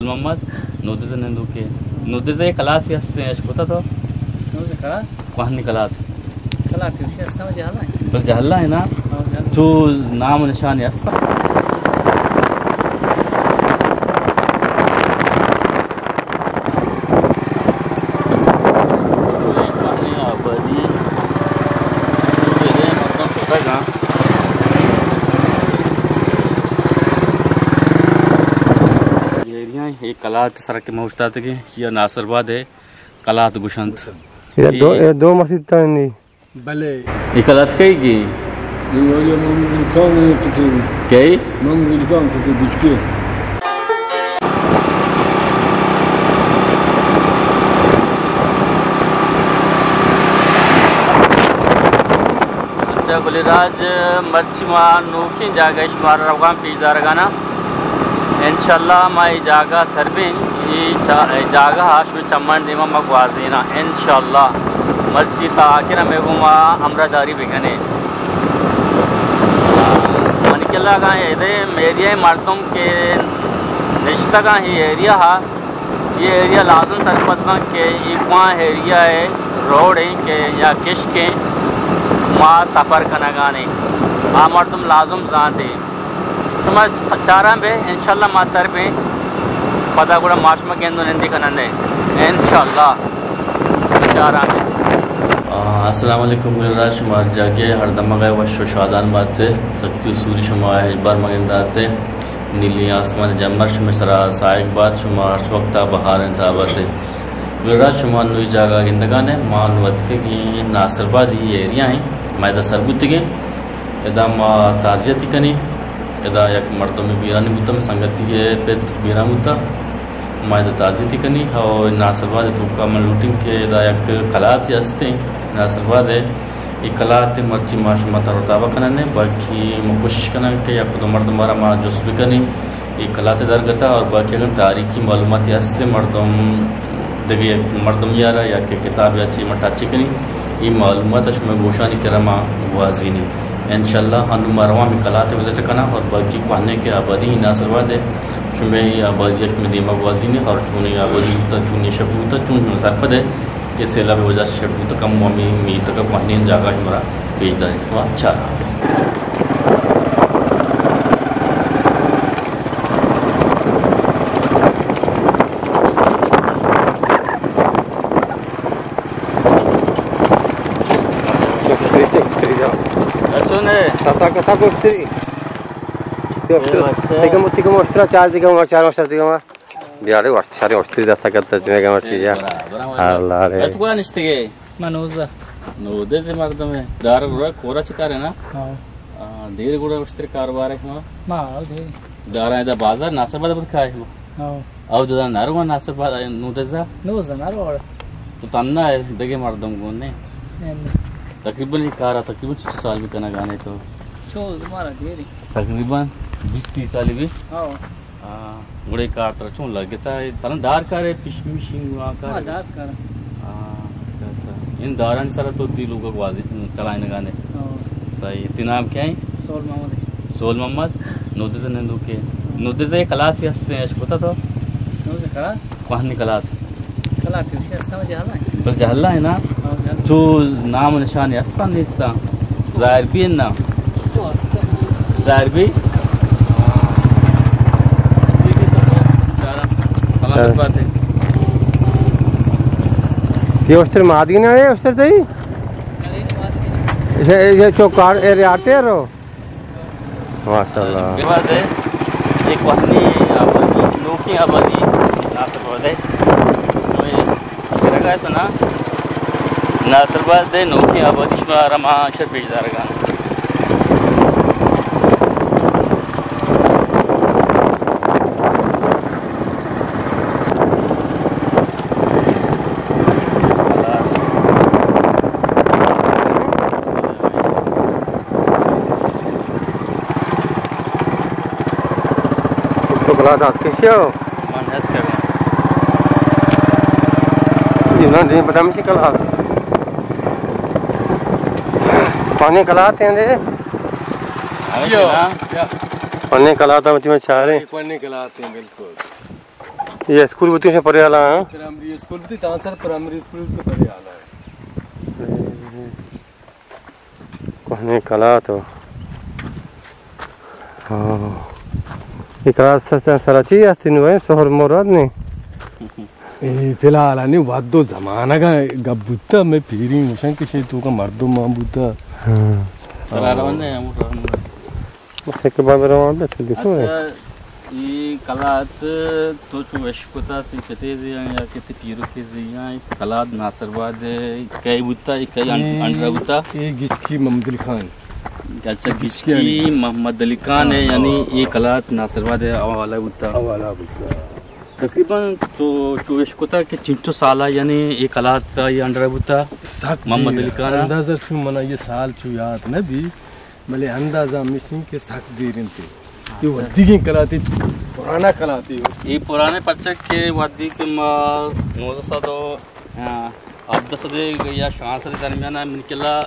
Muhammad nudize nenduke nudize kalat yaste ashkota to nudize kalat kwahni kalat yushi asta ma jahla पर जहला है ना जो नाम निशान यस्ता ये कलात सड़क के मौजूदा थे ये नासरबाद है कलात गुशंत दो मस्जिद नहीं बले इकलात कई की ये मंदिर कौन है किसी कई मंदिर कौन किसी दुष्के अच्छा गुलिराज मच्छीमा नूखी जागा शुमार रवाम पिज़्ज़ा रगाना इंशाल्लाह माई जागा सरबिंग ये जागा हाश में चम्मन दिमा मगवाजीना इंशाल्लाह मस्जिद आखिर में घुमा अमरादारी बिगने मन के लगा ये एरिया मर्दम के रिश्ता का ही एरिया है ये एरिया लाजम सरपतमा के इकवा एरिया है रोड है के या किश के वहाँ सफ़र करना गाने आ मर्दम लाजम जानते तुम्हारे चारा में इंशाल्लाह मा सर पे पता गुड़ा मार्च में गेंदो नंदी कनंदे इंशाल्लाह चारा में अस्सलाम वालेकुम गुलराज शुमार जागे हरदम गए वशो शादान बाते सत्य सूरी शुमा है बार मगिंदाते नीली आसमान जमर शुमे सरा साइक बात शुमार वक्त बहार इंताबाते गुलराज शुमार नुई जागा गिंदगाने मान वत के नासरबाद ये एरिया है मैदा सरबुत्तिगे यदा मा ताजियती कनी यदा यक मर्दों में बीरानी बुता में संगति के पेत बीरा बुता मायदा ताजियती कनी और नासरबाद तो का मन लूटिंग के यदा यक कलात यास्ते नासरबाद है ये कलात मर्ची माश मता रोताबा कनने बाकी म कोशिश करना कि या खुद मर्द मारा मा जोश भी कनी ये कलात दरगता और बाकी अगर तारीखी मालूमात यास्ते मर्दों दगे मर्दम यारा या के किताब या ची मटाची कनी ये मालूमात अशमे गोशानी करमा वाजीनी इंशाल्लाह हनु मरवा में कलाते विजिट करना और बाकी पाने के आबादी नासरबाद है शुमे आबादी में दिमाग वाजी ने और चुने आबादी उतर चुने शबी उतर चुन सरपद है ये सैलाब वजह शबी उतर कम मम्मी मी तक पानी जागा शुमरा भेजता है वह अच्छा kata ko istri tiga mostra चार दिगा बिहारे सारे ostri दसा करता जमेगा मस्ती जा अल्लाह रे तू कौन इस्तेगे मनोजा नोदे से मर्द में दार गुड़ा कोरा चिकार है ना हां देर गुड़ा उस्त्री कारोबार है मां दे दारा इधर बाजार नासरबाद बद खाए हां अब दादा नारवा नासरबाद नोदे नारवा तो तन्ना है दगे मर्दम को ने तकरीबन ही कारा तकरीबन 6 साल भी कना गाने तो तुम्हारा देरी तकरीबन 20-30 साल भी हां गुड़े कार तर चों लगता है तन दार करे पिशमिशिंग वा का दार कर अच्छा इन दारन सर तो ती लोग वाजी चलाने गाने सही इतनाम क्या है सोल मोहम्मद नोदे से नंदुके नोदे से कलात यास्ते अशकोता तो नोदे कलात कहनी कलात युशी asta ma jahla पर जहला है ना जो नाम निशान यस्ता निस्ता जाहिर भी ना जाहिर भी बात है ये उस्तर मादी ना है उस्तर तो ही ये चौकार एरिया आते हैं रो माशाल्लाह बात है एक वतनी आबादी लोकी आबादी नासरबाद है तो ना नासरबाद है नोकी आबादी शुमार रमा शर पेशदार गाना कलात किसी हो मेहनत करना नहीं पता मुझे कलात पानी कलाते हैं दे पानी कलाता मुझे में चाह रहे पानी कलाते हैं बिल्कुल ये स्कूल बुती से पढ़े वाला है प्राइमरी स्कूल थी तांसर प्राइमरी स्कूल पे पढ़े आला है कहने कला तो हाँ ये कला सराची आती नहीं भाई शहर मोराद नहीं फिलहाल नहीं वादो जमाना का गबुत्ता मैं फिरी मुशन किसी तू का मर्दो मां बुत्ता उसके के बाद रहा हूँ तो देखो ये कलात तो चुवेश कोता ती फतेज़े या कितने पीरों के ज़ियाँ कलात नासरबाद कई बुत्ता कई अंडरा बुत्ता ये गिचकी मोहम्मद अली खान अच्छा गिचकी मोहम्मद अली खान है यानी ये कलात नासरबाद वाला बुत्ता तकरीबन तो चुवेश कोता के चिंटो साला यानी ये कलात ये अंडरा बुत्ता मोहम्मद अली खान अंदाज़ा चु मना ये साल चु याद न भी मले अंदाज़ा मिशन के साथ देरिन थे ये वद्दी कलाती पुराना कलाती ये पुराने पच्चक के वद्दी के नौसा तो अब दसदे या शान से दरमियान मिनकला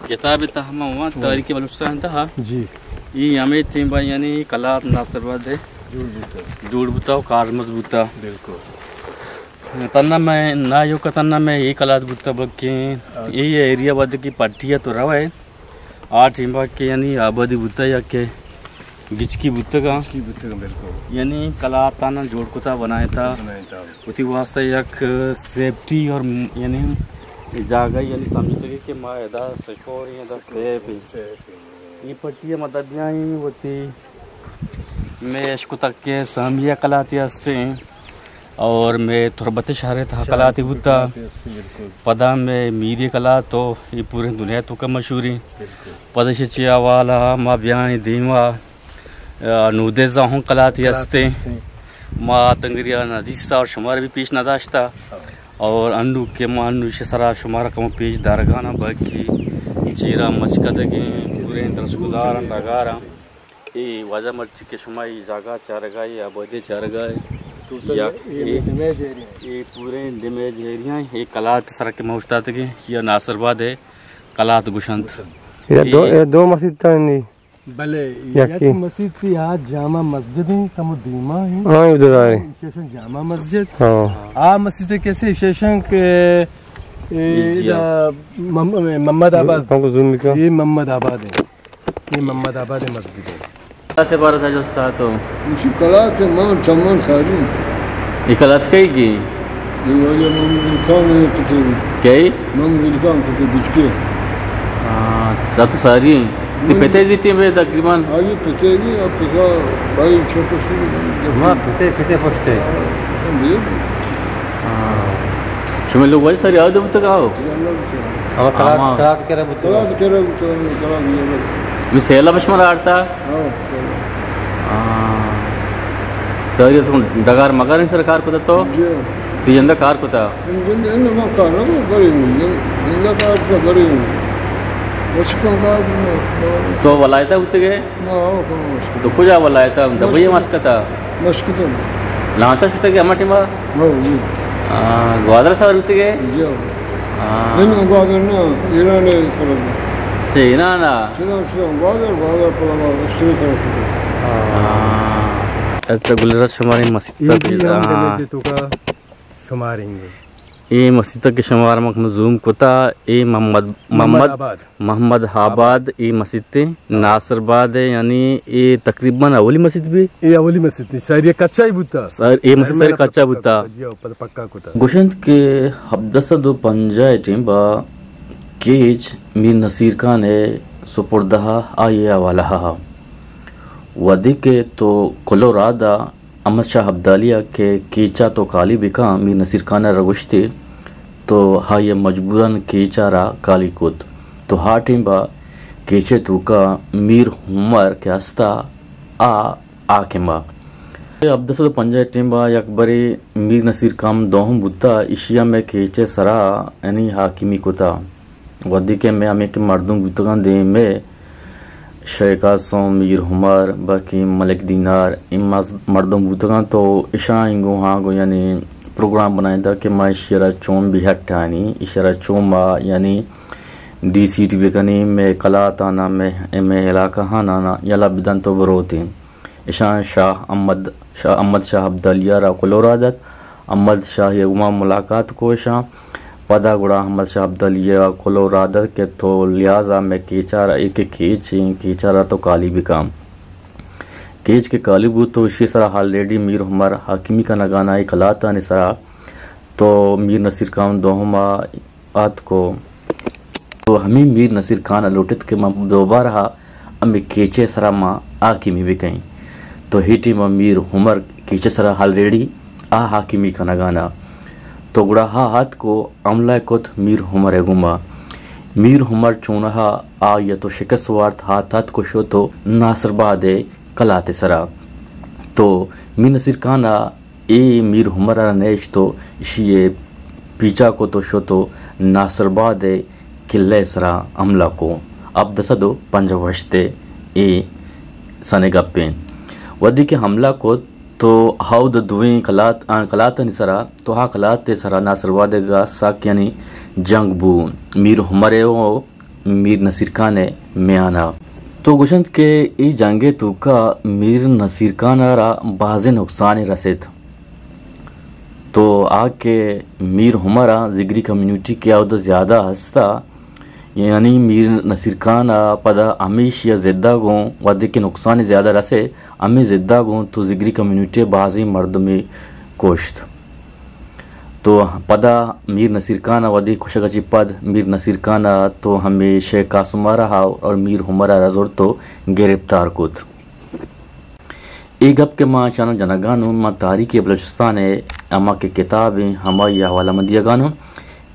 किताब तहमा हुआ तारीख बलूचिस्तान था जी ये हमें टीम भाई यानी कला नासरबाद है जोड़ बुताओ कार मजबूता बिल्कुल तन्ना में ना यो कतना में ये कला बुता बल्कि ये एरिया वद की पट्टिया तो रवा है आठ टीम के यानी आबादी बुता या के गिचकी बुत्तगा बिल्कुल यानी कला ताना जोड़ कोता बनाया था उसी वास्ते एक सेफ्टी और यानी जागा यानी समझते कि मायदा सकोर या दा सेफ ये पट्टियाँ मददियाँ ही होती मैं इसको तक के सामिया कलाती हस्ते और मैं तुरबत शहर था कलाती बुत्ता पदा में मीरी कला तो ये पूरे दुनिया तो का मशहूरी पदश चिया वाला माँ ब्याह दीवा नूदे जाहूँ कलाती हस्ते माँ तंगरिया नदीस्ता और शुमार भी पेश नदाश्ता और अन्नू के माँ अन्नू सरा शुमार कम पेश दारगाना बाकी चीरा मचकदगे पूरे रसगुदार नगारा ये वजह मर्ची के शुमाई जागा चारगा या आबादी चारगा ये पूरे डिमेज एरिया ये कलात सर के मौजूद के ये नासरबाद है कलात गुशंत ये दो मस्जिद था नहीं भले ये मस्जिद थी यहाँ जामा मस्जिद है कमुदीमा है हाँ उधर आ रहे स्टेशन जामा मस्जिद हाँ आ मस्जिद कैसे स्टेशन के मोहम्मद आबाद ये मोहम्मद आबाद है ये मोहम्मद आबाद है मस्जिद है से बारह जो था तो मुझे कला से मान चमन सारी ये कलात कई की ये वाले मोहम्मद अली खान ने पीछे कई मोहम्मद अली खान पीछे दिखते हाँ तो सारी ये फतेज़ी टीम है तकरीबन आगे पीछेगी और पीछा बड़ी छोटे से हाँ पीते पोस्टे शुमे लोग वही सारी आओ तक आओ हम कलात के रहे कला से कह रहे तो कला दिया मैं सेला बशमर आड़ता सर ये तो डगार मगर सरकार को तो जिंदा कार को था जिंदा ना कार ना बड़ी जिंदा कार तो बड़ी तो वलायता उठते गए तो कुछ वलायता दबई मस्क था लांचा छुटे गए हमारे टीम ग्वादर सर उठते गए नहीं ग्वादर ना ईरान है से ईरान ना ग्वादर पर अच्छा गुलराज शुमारी मस्जिद का शुमारेंगे ये मस्जिद के शुमार मखमजूम कोता ये मोहम्मद आबाद ये मस्जिद नासरबाद है यानी ये तकरीबन अवली मस्जिद भी ये अवली मस्जिद सर ये कच्चा ही बुता सर ये मस्जिद सर कच्चा बुता पक्का कोता गुशंत के हब्दसा दो पंजाय टिंबा केज मीर नसीर खान है सुपुर्दहा आये वाला वदी के तो कोलोरादा अहमद शाह अब्दालिया के कीचा तो काली बिका मीर नसीर खान रगुश्ती तो हा ये मजबूरन कीचारा काली कुत तो हा टिंबा केचे तू का मीर हुमर के हस्ता आ केम्बा अब दस पंजाब टिंबा यकबरी मीर नसीर खान दोहम बुद्धा एशिया में केचे सरा यानी हाकिमी कुता वदी के में हमें के मर्दों बुतगान दे में शेखा सोम मीर हुमर बाकी मलिक दीनार इन मर्दों बुतगान तो इशा इंगो हाँ गो यानी प्रोग्राम बनाया था कि मैं इशारा चोम भी हटानी इशारा चोमा यानी DCT बेकनी में कला ताना में इलाका हाँ नाना यला बिदन तो बरोती ईशान शाह अहमद शाह अहमद शाह अब्दलिया रा कुलोरादत अहमद शाह यगुमा मुलाकात को शाह पदा गुड़ा अहमद शाह अब्दलिया कुलोरादत के तो लिहाजा में कीचारा एक कीचारा तो काली भी काम केज के कालीबू तो इसी सरा ऑलरेडी मीर हमर हाकिमी का नगाना एक कलाता निसरा तो मीर नसीर खान दोहमा आत को तो हमें मीर नसीर खान अलोटित के दोबारा अम्मी केचे सरा माँ हाकिमी भी कहीं तो हिटी माँ मीर हमर केचे सरा ऑलरेडी आ हाकिमी का नगाना तो गुड़ा हाथ को अमला कुत मीर हमर एगुमा मीर हमर चूनहा आ या तो शिकस्त वार्थ हाथ को शो तो नासरबादे कलाते सरा तो मीर नसीर खाना ए मीर हमरा नेश तो इशिए पीछा को तो शो तो नासरबादे किले सरा अमला को अब दसदो पंजवश्ते ए सने गप्पें वदी के हमला को तो हाउद दुई कलात निसरा तो हा कलाते सरा नासरबादे गा साक यानी जंग बू मीर हमरे ओ मीर नसीर खान में आना तो गुशंत के ई जंगे तो का मीर नसीर खान रा बाजे नुकसान रसित तो आके मीर हमारा जिगरी कम्युनिटी के आउद ज्यादा हंसता यानी मीर नसीर खान पदा अमीश या जिद्दा गो वदे के नुकसान ज्यादा रसे अमी जिद्दा गो तो जिगरी कम्युनिटी बाजी मर्द में कोश्त तो पदा मीर नसीर खान वदी खुशगची पद मीर नसीर खान तो हमें शेख कासुमारा हाव और मीर हुमरा रजोर तो गिरफ्तार कुत एक गप के माँ चाना जनगानो माँ तारीख बलोचिस्तान है अमा के किताब हमा या हवाला मंदिया गानो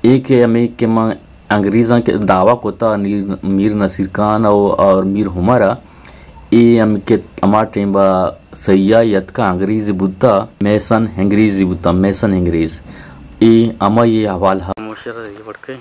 एक अमे के माँ अंग्रेज़ा के दावा कोता मीर नसीर खान और मीर हुमरा ए अम के अमा टेम्बा सैयायत का अंग्रेजी बुद्धा मैसन अंग्रेजी बुद्धा मैसन अंग्रेज ए अमा ये हवाल हा मुशर ये पढ़ के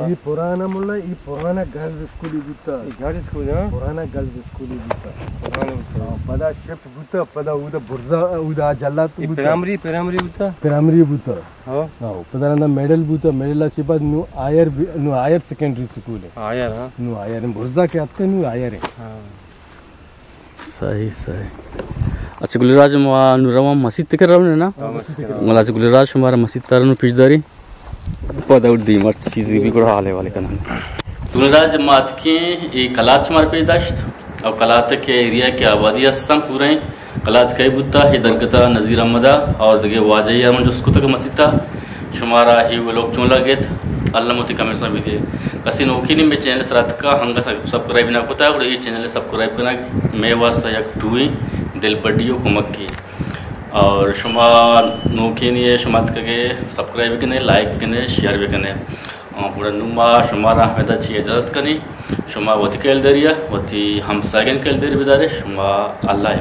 ये पुराना मुल्ला ये पुराना गर्ल्स स्कूल बुता गर्ल्स स्कूल हां पुराना गर्ल्स स्कूल बुता पुराना पदा शिफ्ट बुता पदा उदा बुर्जा उदा जल्लात बुता प्राइमरी बुता हां पदा ना मेडल बुता मेडल के बाद नु आयर सेकेंडरी स्कूल है आयर हां नु आयर बुर्जा के आते नु आयर है हां सही अच्छा गुलराज नुरवा मस्जिद तक रहो ना मला गुलराज हमारा मस्जिद तरनु पिछदारी पदा उड़ी मत चीज भी को हाले वाले का नाम गुलराज मात के एक कलात हमारे पेदाश्त और कलात के एरिया के आबादी अस्तम पूरे कलात कई बुत्ता है दरगता नजीर अहमदा और दगे वाजैया मन जो उसको तक मस्जिद था शुमारा ही वो लोग चूं लगे अल्लाह मोती कमेंट्स में भी दे कसी नोखी नहीं मैं चैनल सरात का हंगा सब्सक्राइब ना होता है और ये चैनल सब्सक्राइब करना मैं वास्ता एक टूई दिल बड्डियों को मक्की और शुमा नोखी नहीं है शुमात के सब्सक्राइब करने लाइक भी करने शेयर भी करने पूरा नुमा शुमारा हमें अच्छी इजाज़त करनी शुमा वती कैल दरिया वती हम सागन कैल दरी बिदारे शुमा अल्लाह